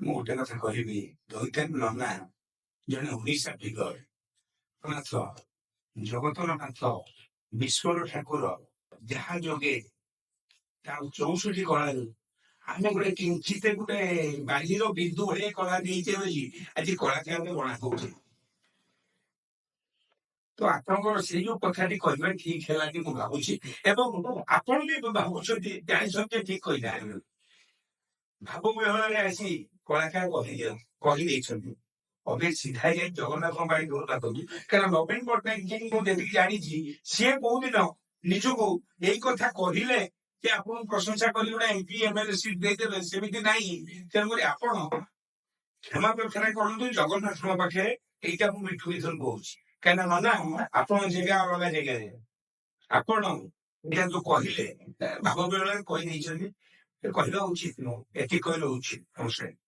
ମୁଁ ଗୋଟେ କଥା କହିବି, ଦୈତାରୀ ନନା ଜଣେ ଓଡ଼ିଶା ଫିଗର ନାଥ, ଜଗତର ନାଥ, ବିଶ୍ୱର ଠାକୁର, ଯାହା ଯୋଗେ ତା 64 କଳାରୁ ଆମେ ଗୋଟେ କିଞ୍ଚିତ ଗୋଟେ ବାଲିର ବିନ୍ଦୁ ଭଳିଆ କଳା ଦେଇଛେ ବୋଲି ଆଜି କଳାକାରରେ ଗଣା ହଉଛି। ତ ଆପଣଙ୍କର ସେଇ ଯୋଉ କଥାଟି କହିବା ଠିକ ହେଲାନି ମୁଁ ଭାବୁଛି, ଏବଂ ଆପଣ ବି ଭାବୁଛନ୍ତି ଜାଣିଛନ୍ତି ଠିକ କହିନାହାନ୍ତି। ଭାବ ବିହଳରେ ଆସି କଳାକାର କହିଦେଇଛନ୍ତି। ଅବେ ସିଧା ଯାଇ ଜଗନ୍ନାଥଙ୍କ ପାଇଁ ଘୋଷଣା କରୁଛି, କାରଣ ନବୀନ ପଟ୍ଟନାୟକ ମୁଁ ଯେତିକି ଜାଣିଛି ସିଏ କୋଉଦିନ ନିଜକୁ ଏଇ କଥା କହିଲେ ଯେ ଆପଣଙ୍କୁ ପ୍ରଶଂସା କରି ଗୋଟେ ଏମପି ଏମଏଲଏ ସିଟ୍ ଦେଇଦେବେ, ସେମିତି ନାହିଁ। ତେଣୁକରି ଆପଣ କ୍ଷମା ପ୍ରାର୍ଥନା କରନ୍ତୁ ଜଗନ୍ନାଥଙ୍କ ପାଖରେ, ଏଇଟା ମୁଁ ମିଠୁ ବିଥର କହୁଛି। କାହିଁକିନା ନନା ଆପଣଙ୍କ ଜାଗା ଅଲଗା ଜାଗାରେ, ଆପଣ ଏଇଟା ଯୋଉ କହିଲେ ଭାବ ବିହଳରେ କହିଦେଇଛନ୍ତି, କହିବା ଉଚିତ ନୁହଁ, ଏଠି କହିବା ଉଚିତ। ନମସ୍କାର।